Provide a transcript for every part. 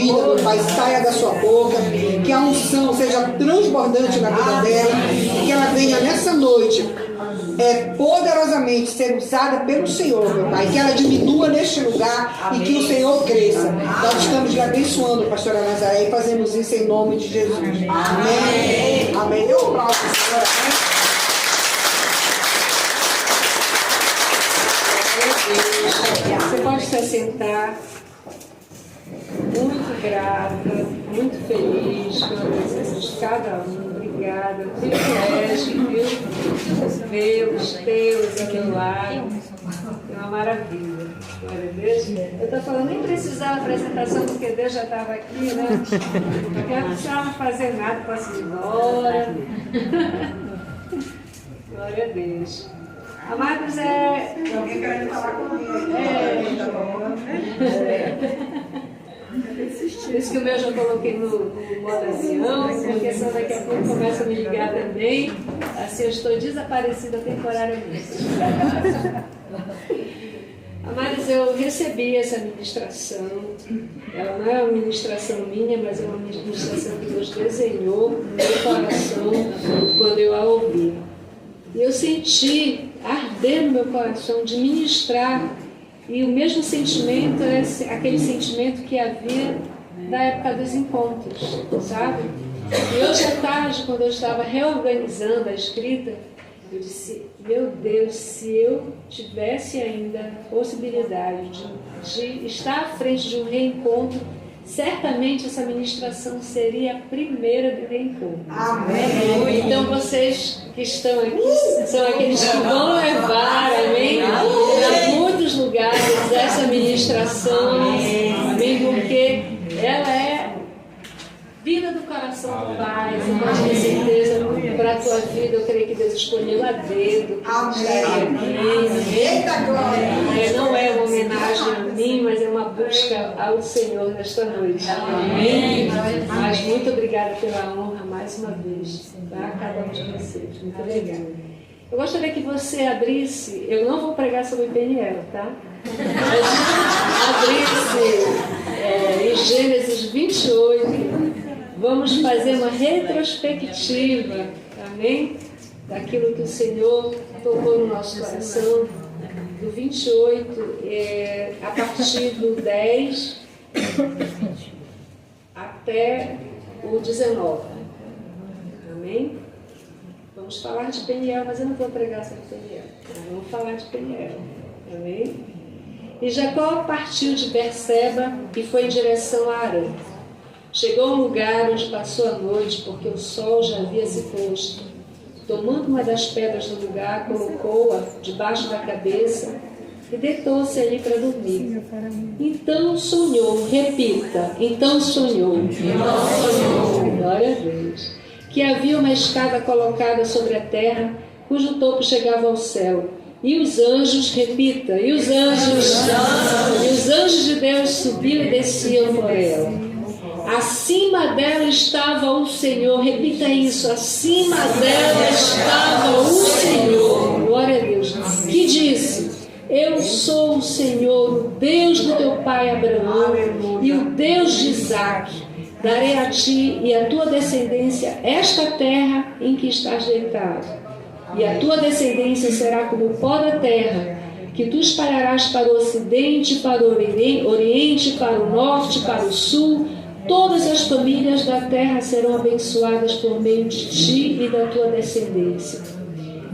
ungida, meu Pai, saia da sua boca, que a unção seja transbordante na vida dela, que ela venha nessa noite poderosamente ser usada pelo Senhor, meu Pai, que ela diminua neste lugar e que o Senhor cresça. Nós estamos lhe abençoando, pastora Nazaré, e fazemos isso em nome de Jesus. Amém. Amém. Dê um aplauso, Senhora. Você pode se assentar. Muito grata, muito feliz pela presença de cada um. Obrigada. Privilégio, viu? Ver os teus aqui do lado. É uma maravilha. Glória a Deus. Eu estou falando, nem precisava apresentação, porque Deus já estava aqui, né? Não precisava fazer nada, posso ir embora. Glória a Deus. Amados, Alguém querendo falar comigo? Por isso que o meu já coloquei no modo avião, porque senão daqui a pouco começa a me ligar também. Assim eu estou desaparecida temporariamente. Amados, eu recebi essa ministração. Ela não é uma ministração minha, mas é uma ministração que Deus desenhou no meu coração quando eu a ouvi. E eu senti arder no meu coração de ministrar. E o mesmo sentimento é aquele sentimento que havia na época dos encontros, sabe? E hoje à tarde, quando eu estava reorganizando a escrita, eu disse, meu Deus, se eu tivesse ainda a possibilidade de estar à frente de um reencontro, certamente essa ministração seria a primeira do reencontro. Amém. Então vocês que estão aqui são aqueles que vão levar, amém, a muitos lugares essa ministração, amém, porque ela é vida do coração do Pai. Você pode ter certeza, para a tua vida, eu creio que Deus escolheu a dedo. Eita glória! Não é uma homenagem a mim, mas é uma busca ao Senhor nesta noite. Amém? Mas muito obrigada pela honra mais uma vez, tá? Cada um de vocês. Muito obrigada. Eu gostaria que você abrisse, eu não vou pregar sobre Peniel, tá? Abrisse em Gênesis 28. Vamos fazer uma retrospectiva, amém? Daquilo que o Senhor tocou no nosso coração, do 28, a partir do 10 até o 19. Amém? Vamos falar de Peniel, mas eu não vou pregar sobre Peniel. Vamos falar de Peniel. Amém? E Jacó partiu de Berseba e foi em direção a Harã. Chegou a um lugar onde passou a noite, porque o sol já havia se posto. Tomando uma das pedras do lugar, colocou-a debaixo da cabeça e deitou-se ali para dormir. Então sonhou, repita, então sonhou. Glória a Deus. Que havia uma escada colocada sobre a terra, cujo topo chegava ao céu. E os anjos, repita, e os anjos de Deus subiam e desciam por ela. Acima dela estava o Senhor, repita isso, acima dela estava o Senhor, glória a Deus, que disse, eu sou o Senhor, o Deus do teu pai Abraão e o Deus de Isaque. Darei a ti e a tua descendência esta terra em que estás deitado. E a tua descendência será como o pó da terra, que tu espalharás para o ocidente, para o oriente, para o norte, para o sul. Todas as famílias da terra serão abençoadas por meio de ti e da tua descendência.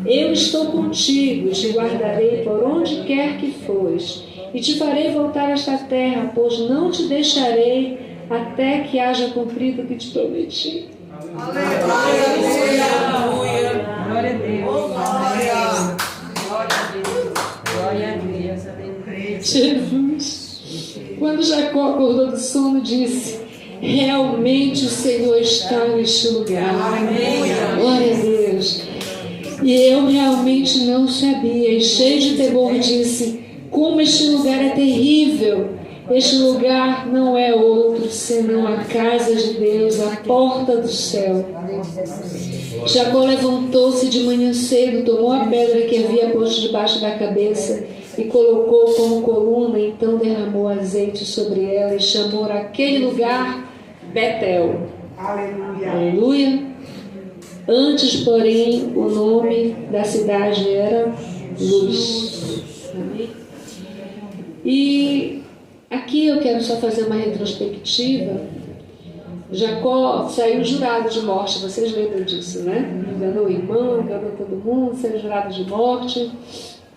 Eu estou contigo e te guardarei por onde quer que fores, e te farei voltar a esta terra, pois não te deixarei até que haja cumprido o que te prometi. Aleluia! Glória a Deus. Glória a Deus. Jesus, quando Jacó acordou do sono, disse, realmente o Senhor está neste lugar. Glória a Deus. E eu realmente não sabia, e cheio de temor disse, como este lugar é terrível. Este lugar não é outro senão a casa de Deus, a porta do céu. Jacó levantou-se de manhã cedo, tomou a pedra que havia posto debaixo da cabeça e colocou como coluna, então derramou azeite sobre ela e chamou aquele lugar Betel. Aleluia. Aleluia. Antes, porém, o nome da cidade era Luz. Amém? E aqui eu quero só fazer uma retrospectiva. Jacó saiu jurado de morte, vocês lembram disso, né? Enganou o irmão, enganou todo mundo, saiu jurado de morte.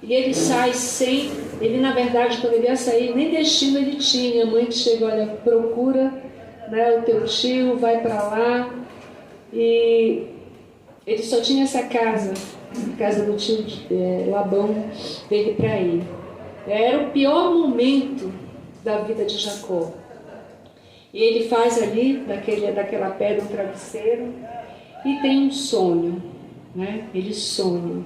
E ele sai sem, ele na verdade quando ele ia sair, nem destino ele tinha. A mãe que chega, olha, procura, né, o teu tio, vai para lá. E ele só tinha essa casa, a casa do tio Labão, veio para ele. Era o pior momento da vida de Jacó. E ele faz ali, daquela pedra, um travesseiro e tem um sonho, né? Ele sonha.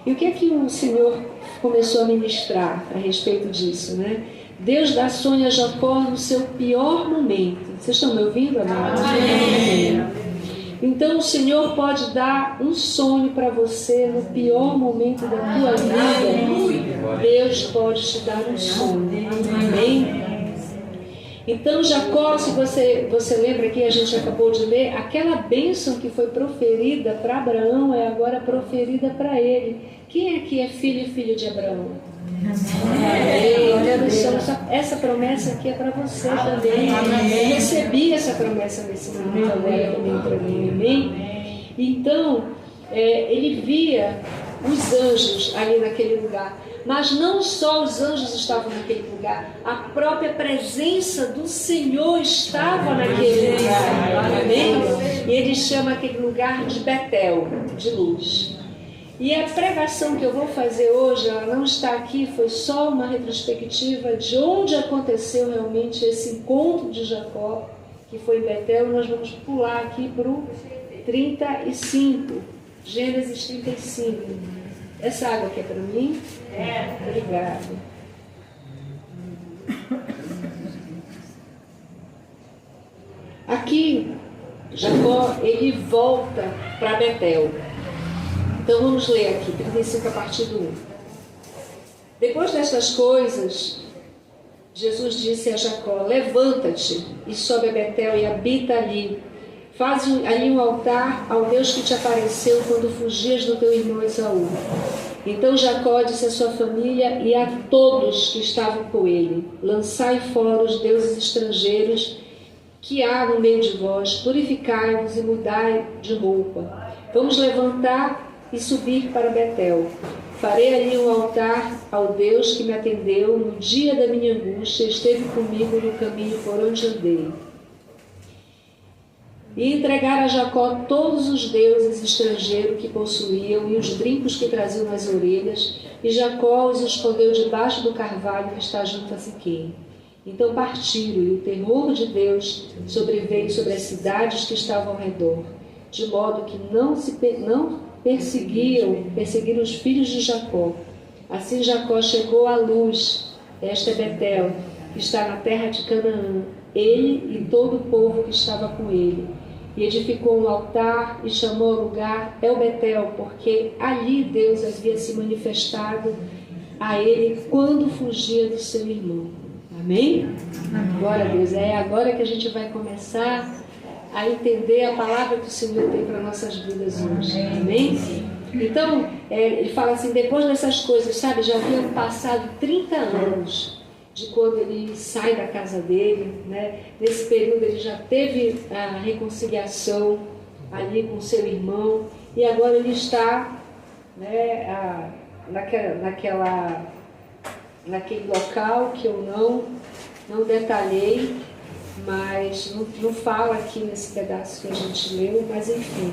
E o que é que o Senhor começou a ministrar a respeito disso, né? Deus dá sonho a Jacó no seu pior momento. Vocês estão me ouvindo, amados? Amém. Então o Senhor pode dar um sonho para você no pior momento da tua vida. Deus pode te dar um sonho. Amém? Então Jacó, se você lembra que a gente acabou de ler, aquela bênção que foi proferida para Abraão é agora proferida para ele. Quem aqui é filho e filho de Abraão? Essa promessa aqui é para você também. Eu recebi essa promessa nesse momento agora que me entregou. Amém? Então, ele via os anjos ali naquele lugar. Mas não só os anjos estavam naquele lugar, a própria presença do Senhor estava naquele lugar. Amém? E ele chama aquele lugar de Betel, de luz. E a pregação que eu vou fazer hoje, ela não está aqui, foi só uma retrospectiva de onde aconteceu realmente esse encontro de Jacó, que foi em Betel. Nós vamos pular aqui para o 35, Gênesis 35. Essa água aqui é para mim? Obrigada. Aqui, Jacó, ele volta para Betel. Então vamos ler aqui, 35 a partir do 1. Depois destas coisas, Jesus disse a Jacó: levanta-te e sobe a Betel e habita ali. Faz ali um altar ao Deus que te apareceu quando fugias do teu irmão Esaú. Então Jacó disse à sua família e a todos que estavam com ele: lançai fora os deuses estrangeiros que há no meio de vós, purificai-vos e mudai de roupa. Vamos levantar e subir para Betel. Farei ali um altar ao Deus que me atendeu no dia da minha angústia e esteve comigo no caminho por onde andei. E entregar a Jacó todos os deuses estrangeiros que possuíam e os brincos que traziam nas orelhas, e Jacó os escondeu debaixo do carvalho que está junto a Siquém. Então partiram, e o terror de Deus sobreveio sobre as cidades que estavam ao redor, de modo que não perseguiram os filhos de Jacó. Assim Jacó chegou à luz, esta é Betel, que está na terra de Canaã, ele e todo o povo que estava com ele. E edificou um altar e chamou o lugar El Betel, porque ali Deus havia se manifestado a ele quando fugia do seu irmão. Amém? Glória a Deus. É agora que a gente vai começar a entender a palavra que o Senhor tem para nossas vidas hoje. Amém? Então, ele fala assim, depois dessas coisas, sabe, já haviam passado 30 anos de quando ele sai da casa dele, né? Nesse período ele já teve a reconciliação ali com seu irmão, e agora ele está, né, naquele local que eu não detalhei, mas não fala aqui nesse pedaço que a gente leu, mas enfim,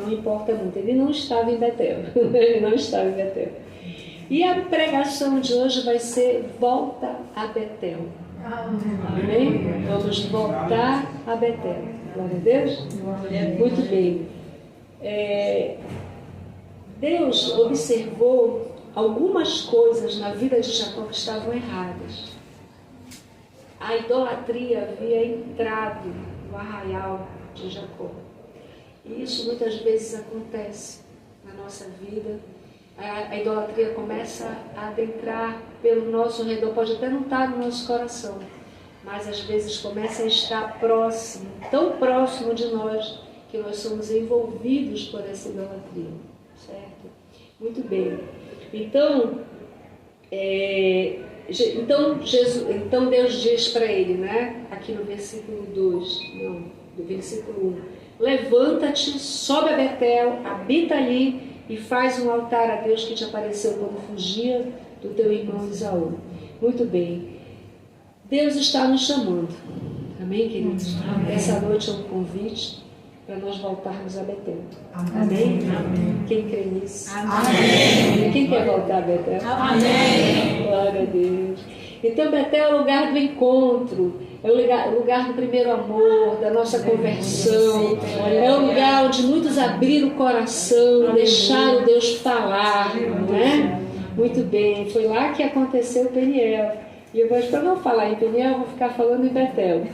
não importa muito. Ele não estava em Betel, ele não estava em Betel. E a pregação de hoje vai ser Volta a Betel. Amém? Vamos voltar a Betel. Glória a Deus? Muito bem. Deus observou algumas coisas na vida de Jacó que estavam erradas. A idolatria havia entrado no arraial de Jacó. E isso muitas vezes acontece na nossa vida. a idolatria começa a adentrar pelo nosso redor, pode até não estar no nosso coração, mas às vezes começa a estar próximo, tão próximo de nós, que nós somos envolvidos por essa idolatria, certo? Muito bem. Então, então Deus diz para ele, né? Aqui no versículo 2, não, do versículo 1, levanta-te, sobe a Betel, habita ali e faz um altar a Deus que te apareceu quando fugia do teu irmão Esaú. Muito bem. Deus está nos chamando. Amém, queridos? Amém. Essa noite é um convite para nós voltarmos a Betel. Amém? Amém. Quem crê nisso? Amém. Quem quer voltar a Betel? Amém. Glória a Deus. Então Betel é o lugar do encontro, é o lugar do primeiro amor, da nossa conversão, é o lugar onde muitos abriram o coração, deixaram Deus falar, né? Muito bem, foi lá que aconteceu o Peniel. E eu hoje, para não falar em Peniel, vou ficar falando em Betel.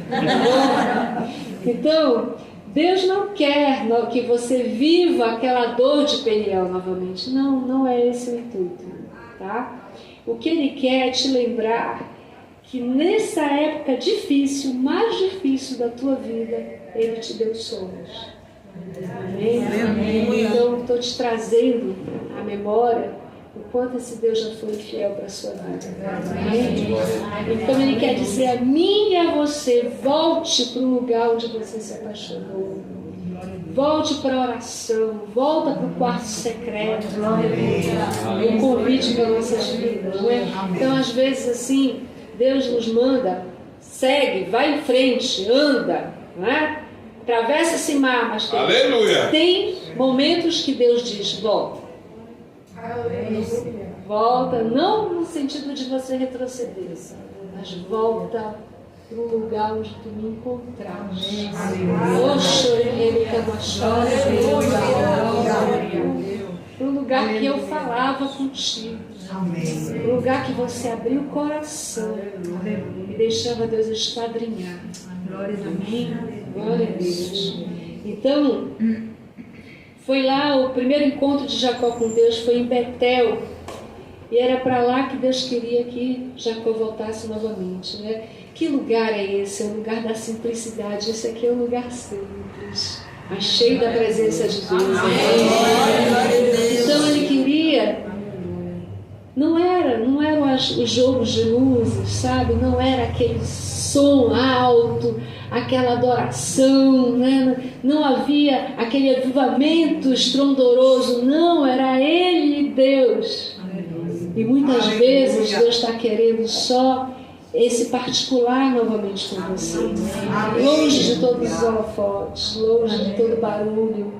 Então, Deus não quer que você viva aquela dor de Peniel novamente. Não, não é esse o intuito, tá? O que Ele quer é te lembrar que nessa época difícil, mais difícil da tua vida, Ele te deu sonhos. Amém? Amém. Então, estou te trazendo à memória o quanto esse Deus já foi fiel para a sua vida. Amém? Então Ele quer dizer a mim e a você, volte para o lugar onde você se apaixonou. Volte para a oração, volta para o quarto secreto. Um convite para nossas vidas. Não é? Então, às vezes, assim, Deus nos manda, segue, vai em frente, anda, não é? Atravessa esse mar, mas tem momentos que Deus diz, volta. Volta, não no sentido de você retroceder, mas volta para o lugar onde tu me encontraste. Para o lugar que eu falava contigo. Para o lugar que você abriu o coração e deixava Deus esquadrinhar. Amém? Glória a Deus. Então, foi lá o primeiro encontro de Jacó com Deus, foi em Betel. E era para lá que Deus queria que Jacó voltasse novamente, né? Que lugar é esse? É o lugar da simplicidade. Esse aqui é um lugar simples, mas cheio da presença de Deus. Então Ele queria, não era os jogos de luzes, sabe? Não era aquele som alto, aquela adoração, né? Não havia aquele avivamento estrondoroso, não, era Ele, Deus. E muitas vezes Deus está querendo só esse particular novamente com você, longe de todos os holofotes, longe de todo barulho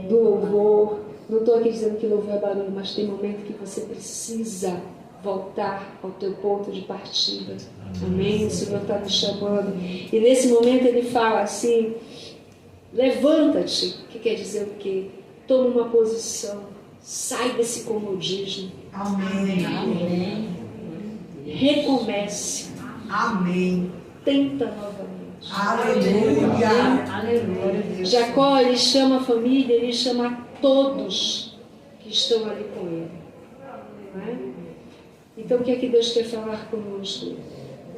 do louvor. Não estou aqui dizendo que louvor é barulho, mas tem momento que você precisa voltar ao teu ponto de partida. Amém? O Senhor está nos chamando. E nesse momento Ele fala assim, levanta-te, que quer dizer o quê? Toma uma posição, sai desse comodismo. Amém. Amém. Recomece. Amém. Tenta novamente. Aleluia. Aleluia. Jacó, ele chama a família, ele chama todos que estão ali com ele. Não é? Então, o que é que Deus quer falar conosco?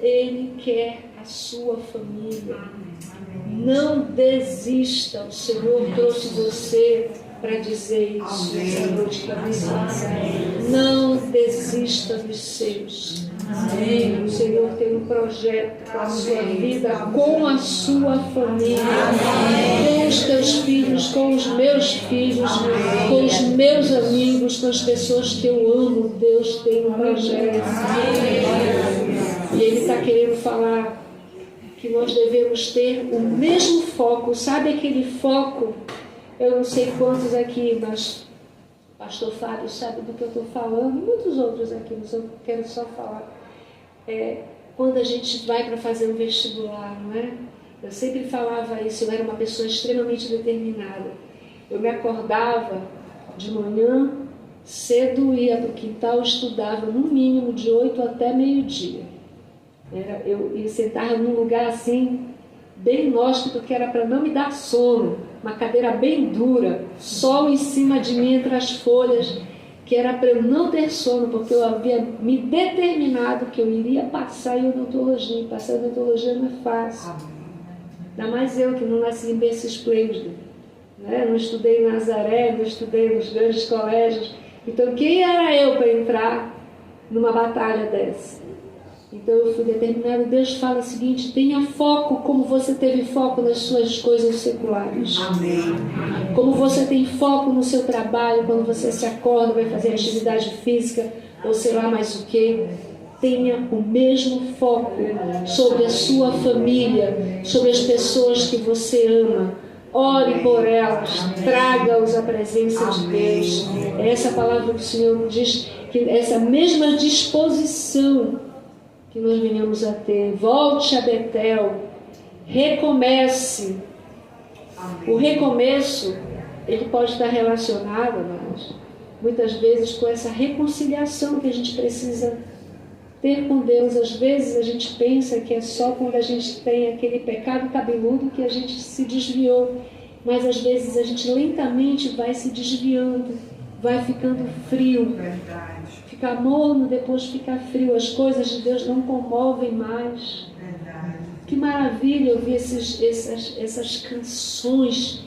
Ele quer a sua família. Não desista. O Senhor trouxe você para dizer isso essa noite para você. Não desista dos seus. Amém. O Senhor tem um projeto com a sua vida, com a sua família, com os teus filhos, com os meus filhos, com os meus amigos, com as pessoas que eu amo. Deus tem um projeto. E Ele está querendo falar que nós devemos ter o mesmo foco. Sabe aquele foco? Eu não sei quantos aqui, mas Pastor Fábio sabe do que eu estou falando, muitos outros aqui, mas eu quero só falar. Quando a gente vai para fazer um vestibular, não é? Eu sempre falava isso, eu era uma pessoa extremamente determinada. Eu me acordava de manhã, cedo, ia para o quintal, estudava no mínimo de 8 até meio-dia. Eu sentava num lugar assim, bem inóspito, que era para não me dar sono. Uma cadeira bem dura, sol em cima de mim entre as folhas. que era para eu não ter sono, porque eu havia me determinado que eu iria passar em odontologia. Passar em odontologia não é fácil. Ainda mais eu, que não nasci em berço esplêndido, né? Não estudei em Nazaré, não estudei nos grandes colégios. Então, quem era eu para entrar numa batalha dessa? Então, eu fui determinado. Deus fala o seguinte: tenha foco como você teve foco nas suas coisas seculares. Amém. Como você tem foco no seu trabalho, quando você se acorda, vai fazer atividade física, ou sei lá mais o que. Tenha o mesmo foco sobre a sua família, sobre as pessoas que você ama. Ore por elas, traga-os à presença de Deus. É essa palavra que o Senhor diz, que essa mesma disposição que nós venhamos a ter. Volte a Betel, recomece. O recomeço, ele pode estar relacionado, mas muitas vezes com essa reconciliação que a gente precisa ter com Deus. Às vezes a gente pensa que é só quando a gente tem aquele pecado cabeludo que a gente se desviou, mas às vezes a gente lentamente vai se desviando, vai ficando frio. Verdade. Fica morno, depois fica frio. As coisas de Deus não comovem mais. Verdade. Que maravilha ouvir essas canções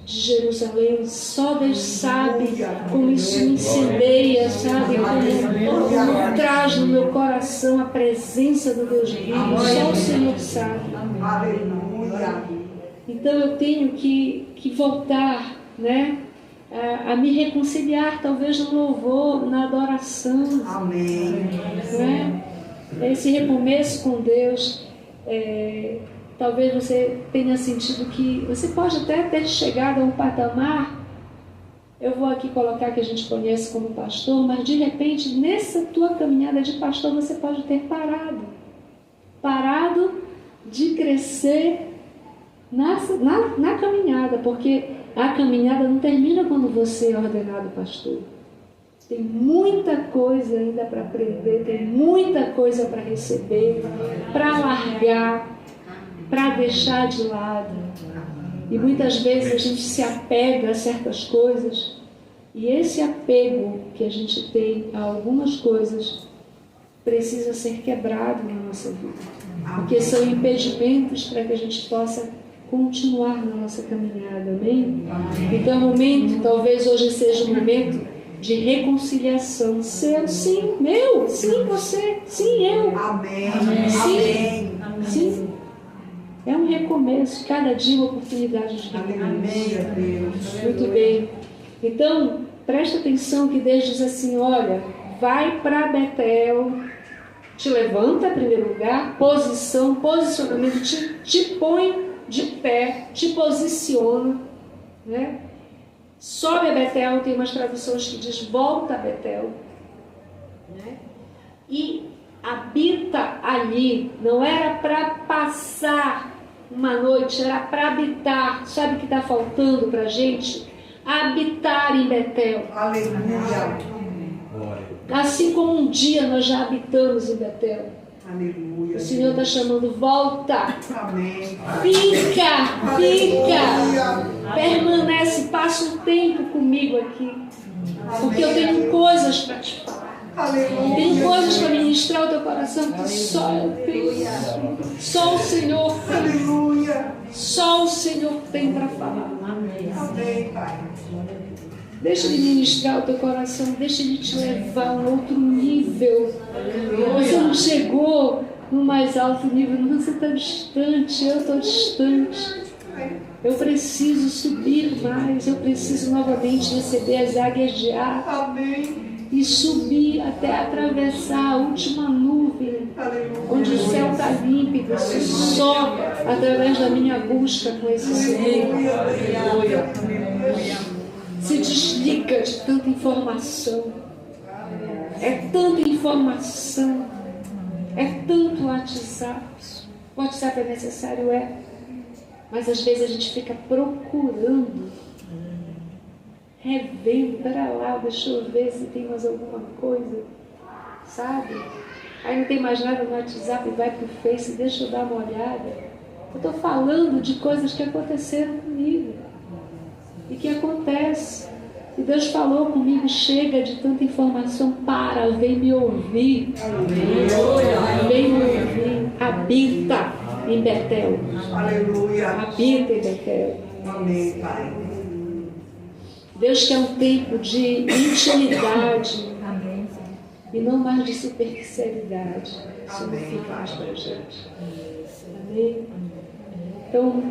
de Jerusalém. Só Deus sabe como isso me incendeia, sabe? Como traz no meu coração a presença do Deus vivo. Só o Senhor sabe. Aleluia. Então eu tenho que voltar, né? A me reconciliar, talvez no louvor, na adoração. Amém. Né? Esse recomeço com Deus, talvez você tenha sentido que você pode até ter chegado a um patamar. Eu vou aqui colocar que a gente conhece como pastor, mas de repente nessa tua caminhada de pastor você pode ter parado de crescer na caminhada, porque a caminhada não termina quando você é ordenado pastor. Tem muita coisa ainda para aprender, tem muita coisa para receber, para largar, para deixar de lado. E muitas vezes a gente se apega a certas coisas, e esse apego que a gente tem a algumas coisas precisa ser quebrado na nossa vida, porque são impedimentos para que a gente possa continuar na nossa caminhada, amém? Então, o momento, talvez hoje seja um momento de reconciliação. Seu, sim, meu, sim, você, sim, eu. Amém. Sim, Amém. sim. É um recomeço, cada dia uma oportunidade de recomeço. Amém, Deus. Muito bem. Então, presta atenção que Deus diz assim: olha, vai para Betel, te levanta em primeiro lugar, posicionamento, te põe de pé, te posiciona, né? Sobe a Betel, tem umas traduções que diz volta a Betel, né? E habita ali. Não era para passar uma noite, era para habitar. Sabe o que está faltando para a gente? Habitar em Betel. Aleluia. Assim como um dia nós já habitamos em Betel. Aleluia. O Senhor está chamando, volta. Amém. Fica. Permanece, passa um tempo comigo aqui. Porque eu tenho coisas para te falar. Aleluia. Tenho coisas para ministrar o teu coração que só eu tenho. Só o Senhor tem. Aleluia. Só o Senhor tem para falar. Amém, Pai. Deixa Ele ministrar o teu coração, deixa Ele te levar a um outro nível. Você não chegou no mais alto nível, não, você está distante, eu estou distante. Eu preciso subir mais, eu preciso novamente receber as águias de ar. Amém. E subir até atravessar a última nuvem, onde o céu está límpido, só através da minha busca com esse Senhor. Se desliga de tanta informação. É tanta informação. É tanto WhatsApp. O WhatsApp é necessário, mas às vezes a gente fica procurando, revendo, pera lá, deixa eu ver se tem mais alguma coisa, sabe? Aí não tem mais nada no WhatsApp, vai pro Face, deixa eu dar uma olhada. Eu estou falando de coisas que aconteceram comigo e que acontecem. E Deus falou comigo, chega de tanta informação, para, vem me ouvir. Vem me ouvir. Habita em Betel. Aleluia. Habita em Betel. Amém, Pai. Deus quer um tempo de intimidade e não mais de superficialidade. Isso não fica mais para a gente. Amém? Então,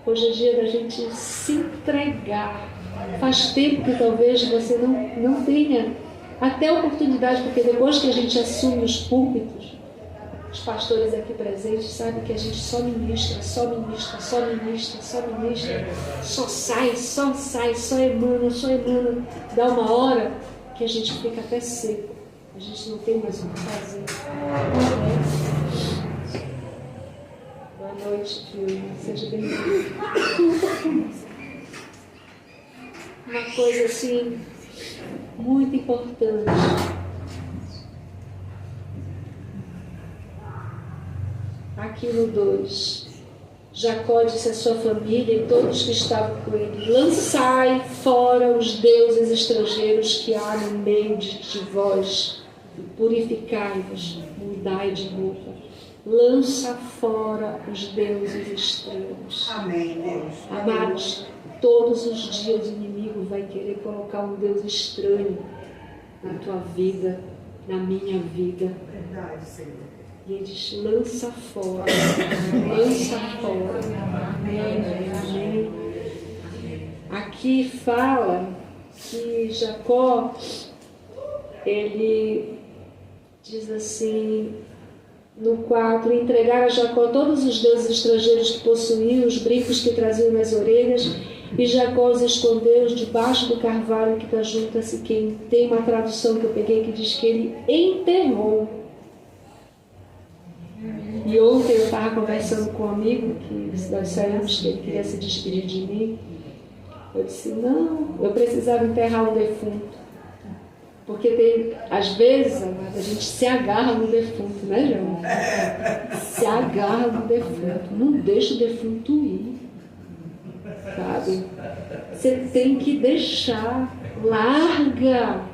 hoje é dia da gente se entregar. Faz tempo que talvez você não tenha até oportunidade, porque depois que a gente assume os púlpitos, os pastores aqui presentes sabem que a gente só ministra, só ministra, só ministra, só ministra, só sai, só emana. Dá uma hora que a gente fica até seco, a gente não tem mais o que fazer. Boa noite, filho. Seja bem-vindo. Uma coisa assim, muito importante. Aqui no 2, Jacó disse à sua família e todos que estavam com ele: lançai fora os deuses estrangeiros que há no meio de vós, purificai-vos, mudai de roupa. Lança fora os deuses estranhos. Amém, Deus. Amados, todos os dias o inimigo vai querer colocar um Deus estranho na tua vida, na minha vida. Verdade, Senhor. E ele diz: lança fora, lança fora. Amém. Aqui fala que Jacó, ele diz assim, no 4, entregar a Jacó todos os deuses estrangeiros que possuía, os brincos que traziam nas orelhas, e Jacó os escondeu debaixo do carvalho que está junto a Siquém. Tem uma tradução que eu peguei que diz que ele enterrou. E ontem eu estava conversando com um amigo, que nós saímos, que ele queria se despedir de mim. Eu disse: não, eu precisava enterrar um defunto. Porque tem, às vezes, a gente se agarra no defunto, né, João? Se agarra no defunto. Não deixa o defunto ir. Sabe? Você tem que deixar. Larga.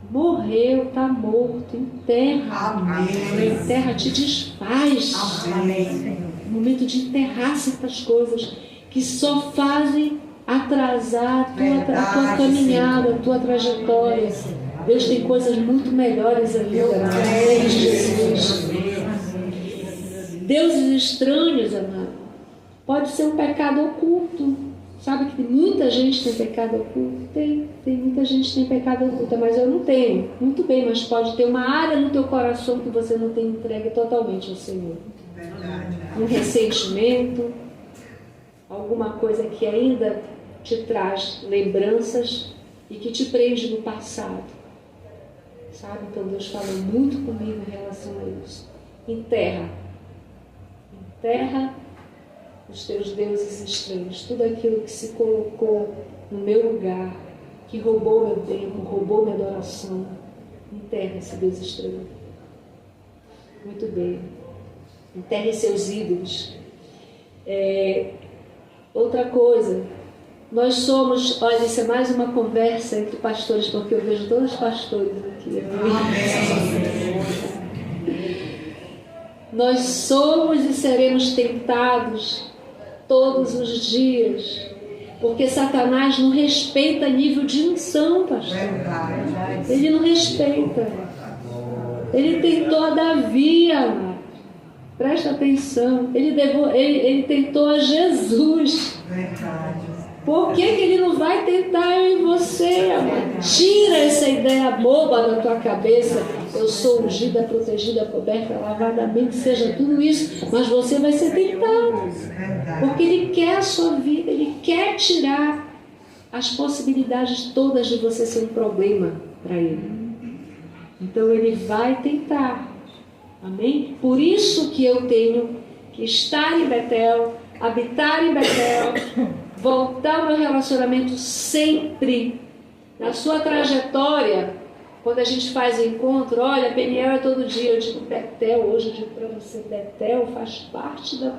Morreu, está morto. Enterra. Amém. Enterra, te desfaz. Amém. Momento de enterrar certas coisas que só fazem atrasar a tua caminhada, a tua trajetória. Deus tem coisas muito melhores ainda. Amém, Jesus. Deuses estranhos, amado, pode ser um pecado oculto. Sabe que muita gente tem pecado oculto? Tem muita gente que tem pecado oculto, mas eu não tenho. Muito bem, mas pode ter uma área no teu coração que você não tem entregue totalmente ao Senhor. Um ressentimento, alguma coisa que ainda te traz lembranças e que te prende no passado. Sabe? Então Deus falou muito comigo em relação a isso. Enterra os teus deuses estranhos, tudo aquilo que se colocou no meu lugar, que roubou meu tempo, roubou minha adoração. Enterra esse Deus estranho. Muito bem. Enterre seus ídolos. Outra coisa, nós somos, olha, isso é mais uma conversa entre pastores, porque eu vejo todos os pastores aqui. Nós somos e seremos tentados todos os dias, porque Satanás não respeita nível de unção, pastor. Ele não respeita. Ele tentou a Davi, amado. Presta atenção. Ele tentou a Jesus. Por que ele não vai tentar eu e você, amado? Tira essa ideia boba da tua cabeça. Eu sou ungida, protegida, coberta, lavadamente, seja tudo isso, mas você vai ser tentado. Porque ele quer a sua vida, ele quer tirar as possibilidades todas de você ser um problema para ele. Então ele vai tentar. Amém? Por isso que eu tenho que estar em Betel, habitar em Betel, voltar ao meu relacionamento sempre. Na sua trajetória, quando a gente faz o encontro, olha, Peniel é todo dia, eu digo Betel, hoje eu digo para você, Betel faz parte da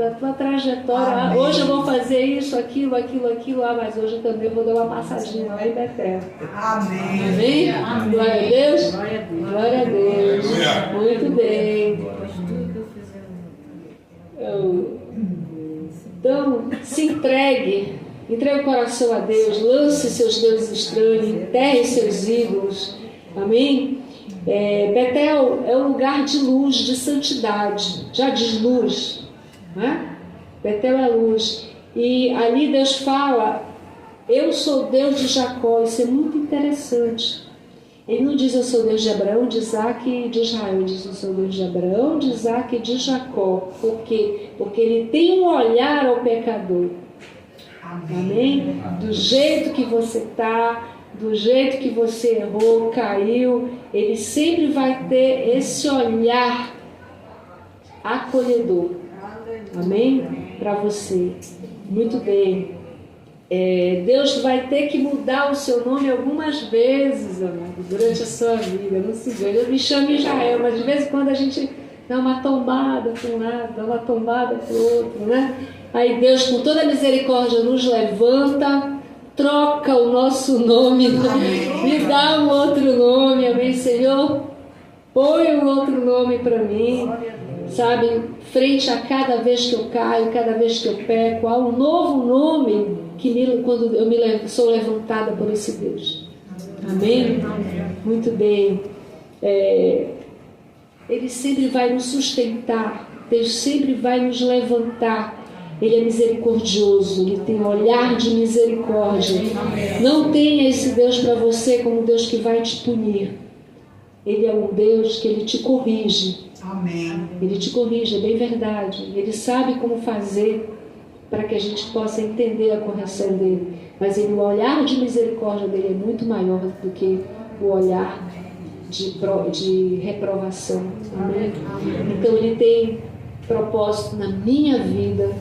da tua trajetória. Amém. Hoje eu vou fazer isso, aquilo, mas hoje eu também vou dar uma passadinha lá em Betel. Amém. Amém? Glória a Deus. Glória a Deus. Muito bem. Então, se entregue o coração a Deus, lance seus deuses estranhos, enterre seus ídolos. Amém? Betel é um lugar de luz, de santidade. Já diz luz, né? Betel é luz. E ali Deus fala: eu sou Deus de Jacó. Isso é muito interessante. Ele não diz eu sou Deus de Abraão, de Isaac e de Israel. Ele diz eu sou Deus de Abraão, de Isaac e de Jacó. Por quê? Porque ele tem um olhar ao pecador. Amém? Do jeito que você está, do jeito que você errou, caiu, ele sempre vai ter esse olhar acolhedor. Amém? Para você. Muito bem. Deus vai ter que mudar o seu nome algumas vezes, amado, durante a sua vida. Não se engane. Eu me chamo Israel, mas de vez em quando a gente dá uma tombada para um lado, dá uma tombada para o outro, né? Aí Deus, com toda a misericórdia, nos levanta, troca o nosso nome, me dá um outro nome, amém, Senhor? Põe um outro nome para mim, sabe? Frente a cada vez que eu caio, cada vez que eu peco, há um novo nome quando eu sou levantada por esse Deus. Amém? Muito bem. Ele sempre vai nos sustentar, Deus sempre vai nos levantar. Ele é misericordioso, ele tem um olhar de misericórdia. Não tenha esse Deus para você como Deus que vai te punir. Ele é um Deus que ele te corrige. Amém. Ele te corrige, é bem verdade. Ele sabe como fazer para que a gente possa entender a correção dele. Mas o olhar de misericórdia dele é muito maior do que o olhar de reprovação. Amém? Então ele tem propósito na minha vida,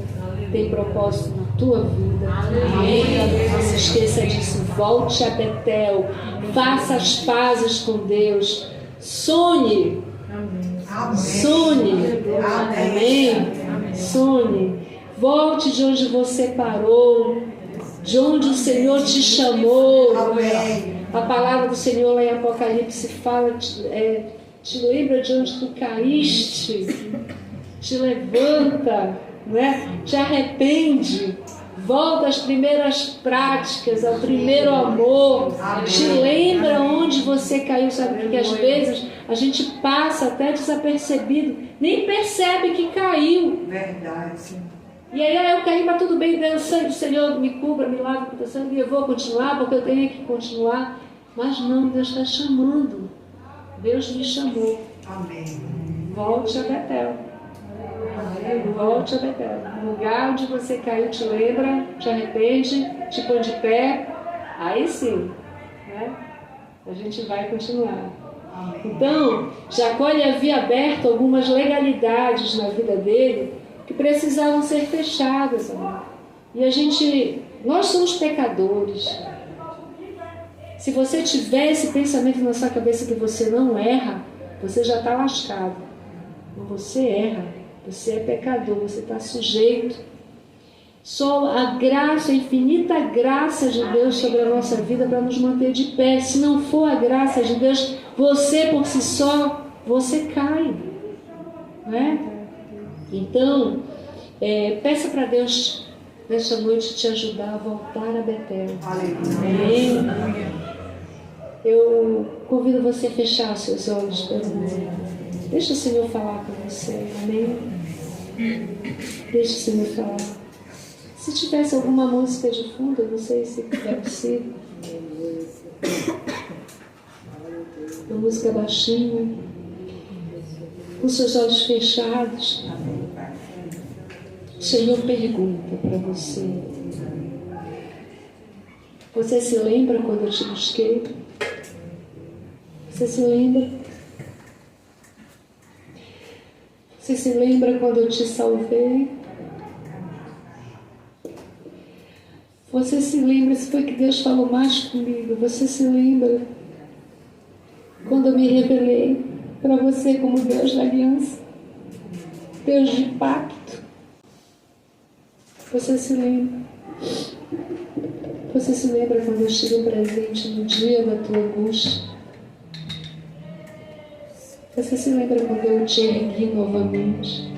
tem propósito na tua vida. Amém? Não se esqueça disso. Volte a Betel, faça as pazes com Deus, sonhe. Sonhe. Amém? Sonhe. Volte de onde você parou, de onde o Senhor te chamou. A palavra do Senhor lá em Apocalipse fala, te lembra de onde tu caíste, te levanta, né? Te arrepende, volta às primeiras práticas, ao primeiro amor, te lembra onde você caiu, sabe? Porque às vezes a gente passa até desapercebido, nem percebe que caiu. Verdade. E aí eu caí, mas tudo bem, Deus, sangue do Senhor me cubra, me lava com o teu sangue, e eu vou continuar porque eu tenho que continuar. Mas não, Deus está chamando. Deus me chamou. Amém. Volte a Betel. Volte a Betel. No lugar onde você caiu, te lembra, te arrepende, te põe de pé. Aí sim, né? A gente vai continuar. Amém. Então, Jacó lhe havia aberto algumas legalidades na vida dele que precisavam ser fechadas, amor. E nós somos pecadores. Se você tiver esse pensamento na sua cabeça que você não erra, você já está lascado. Mas você erra, você é pecador, você está sujeito. Só a graça, a infinita graça de Deus sobre a nossa vida para nos manter de pé. Se não for a graça de Deus, você por si só, você cai. Não é? Então, peça para Deus nesta noite te ajudar a voltar a Betel. Amém? Eu convido você a fechar seus olhos para mim. Deixa o Senhor falar com você. Amém? Deixa o Senhor falar. Se tivesse alguma música de fundo, eu não sei se é possível. Uma música baixinha, com seus olhos fechados. O Senhor pergunta para você: você se lembra quando eu te busquei? Você se lembra? Você se lembra quando eu te salvei? Você se lembra se foi que Deus falou mais comigo? Você se lembra quando eu me revelei para você como Deus da aliança, Deus de pacto? Você se lembra? Você se lembra quando eu estive presente no dia da tua angústia? Você se lembra quando eu te ergui novamente?